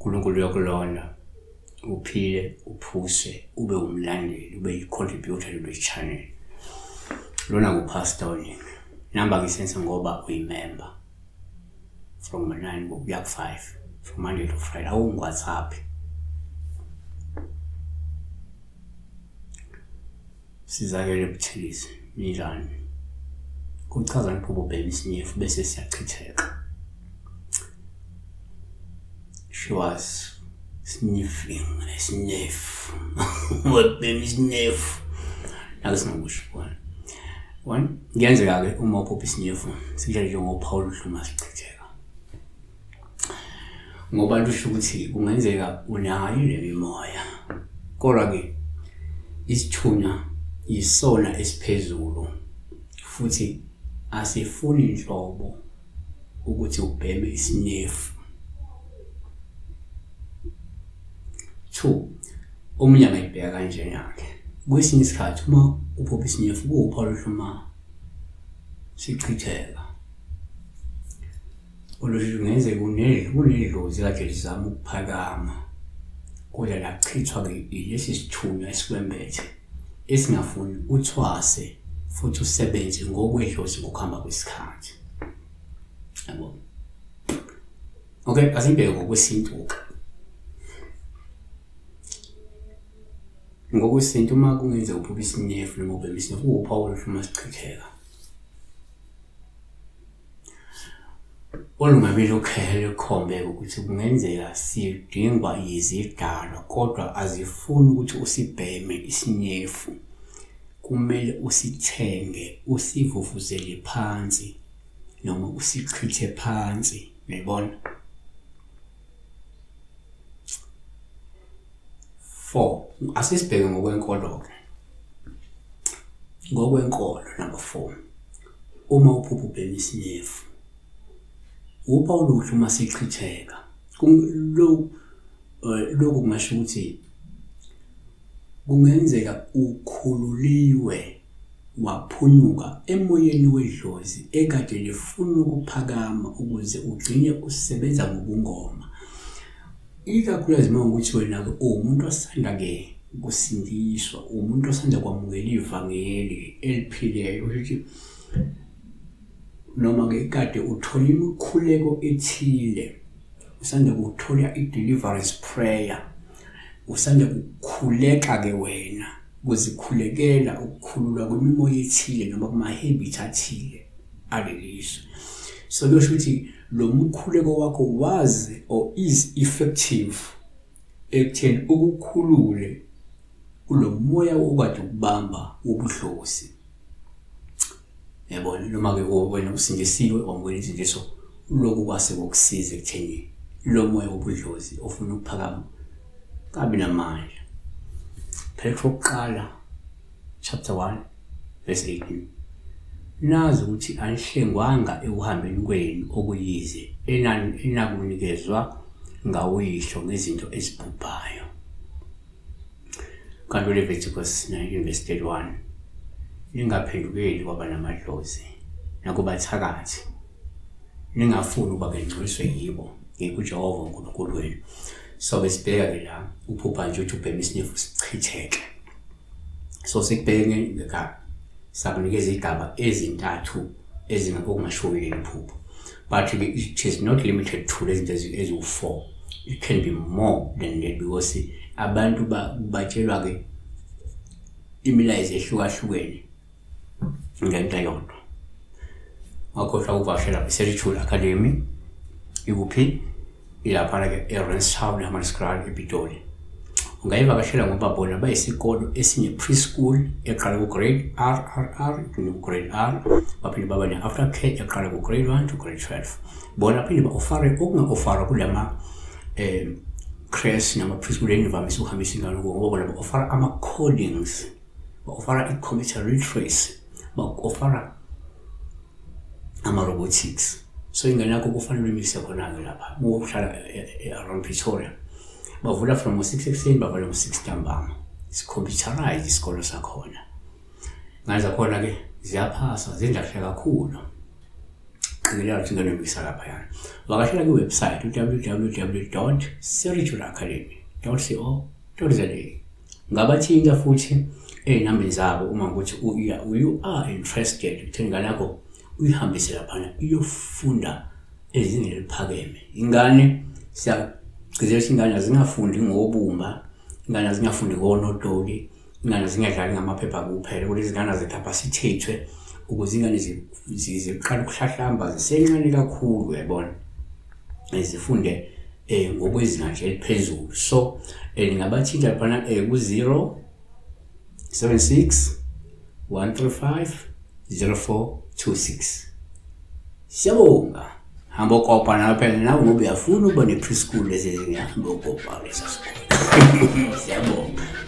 uNkulunkulu uyokulonda uphile uphuse ube umlandeli ube yi-contributor kule channel. Lona nguPastor Onyeng. Number ngisenza ngoba uyimember from 9 kuya ku5 from Monday to Friday. WhatsApp sizakele Buthelezi Milani kuchaza iphupho baby Sniff bese siyachitheka. She was sniffing a sniff. What baby sniff? Akusingakusho bona. One ngiyenzeka ke uma uphupha isniff sijale njengoPaul Dluma sichitheka. Ngoba lusho ukuthi kungenzeka unayo le mimoya. Kodwa ke isithunya isona esiphezulu futhi asifuni inhlobo ukuthi ubheme isniff. 2 omunye angayibheka kanje yakhe kwesinye isikhathi uma uphupha isniff kuPaul Dluma sichitheka. Olosho ngeze kunedlozi kade lizama ukuphakama kodwa lachithwa ke lesi sithunywa esikwembethe esingafuni uthwase futhi usebenze ngokwedlozi ngokuhamba kwesikhathi. Yabo. Okay, asibheke ngokwesintu. Ngokwesintu uma kungenzeka uphupha isniff noma ubhema isniff kuPaul Dluma sichitheka. Olungabili ukhele ukhombe ukuthi kungenzeka sidingwa yizidalwa kodwa azifuni ukuthi usibheme isniff. Kumele usithenge usivuvuzele phansi noma usichithe phansi, uyabona? 4 asisibheke ngokwenkolo ke. Ngokwenkolo number 4 uma uphupha ubhema isniff uPaul Dluma sichitheka. Lokhu kungasho ukuthi kungenzeka ukhululiwe waphunyuka emoyeni wedlozi ekade lifuna ukuphakama ukuze ugcine usebenza ngobungoma. Ikakhulukazi uma ukuthi wena ke umuntu osanda ke kusindiswa, umuntu osanda kwamukela ivangeli eliphileyo ukuthi noma ke kade uthola imikhuleko ethile, usanda ukuthola i-deliverance prayer, usanda ukukhuleka ke wena kuzikhulekela ukukhululwa kwemimoya ethile noma kuma-habit athile aleliso. So kusho ukuthi lo mkhuleko wakho was or is effective ekutheni ukukhulule kulo moya okade ukubamba ubudlozi. Yabona noma ke wena usindisiwe wamukela izindiso lokhu kwase kokusiza ekutheni lo moya wobudlozi ofuna ukuphakama kabi namandla. Petro kuqala chapter 1 verse 18. Nazi ukuthi anihlengwanga ekuhambeni kwenu okuyize enakunikezwa ngawuyihlo ngezinto ezibhubhayo. Kanti Leviticus 19 verse 31. Ningaphendukeli kwaba namadlozi nakubathakathi. Ningafuni ukuba bengcoliswe yibo ngikuJehova uNkulunkulu wenu. So besibheka ke la uphupha nje ukuthi ubhema isniff sichitheke. So sikubheke ngeka sakunikeza igaba ezintathu ezingakungashoyo iphupho. But it is not limited to lezi eziwu4. It can be more than that because abantu batshelwa ke imilayezo ehlukahlukene ngento yodwa. Ngakhohlwa ukuvashela iSeritual Academy ikuphi ilapha ke eRenstown eHammanskraal ePitoli. Ungayivakashela ngoba bona bayisikolo esine preschool eqala ku grade RRR grade R baphinde baba ne after care eqala ku grade 1 to grade 12. Bona phinde ba-offer okunga-offer kulama crash nama preschool enivamisa ukuhambisa ingane ngoba bona ba-offer ama-codings, ba-offer i-computer literacy, ba-offer ama-robotics. So ingane yakho kufanele uyimise khona-ke lapha uhlala around Pretoria. Bavula from 6 ekuseni bavala 6 ntambama. Computerized isikolo sakhona. Ngane zakhona ke ziyaphasa zindahle kakhulu. qikelela ukuthi ingane yokuyisa laphayana. Vakashela kwiwebsite www.spiritualacademy.co.za. Ngabathinta futhi ey'nambeni zabo uma ukuthi you are interested ukuthi ingane yakho uyihambise laphana iyofunda ezingeni eliphakeme. Ingane siyagcizelela ukuthi ingane azingafundi ngobumba, ingane azingafundi ngonodoli, ingane zingadlali ngamaphepha kuphela, ukuthi izingane zicapacitathwe ukuze ingane ziqala ukuhlahlamba zisencane kakhulu, uyabona, zifunde ngokwezinga nje eliphezulu. So ningabathinta laphana ku-076 135 0426. Siyabonga. Hamba ukopa nawe phela nawe ngoba uyafuna ukuba ne-preschool lezi zingahamba ukopa lesa sikole. Siyabonga.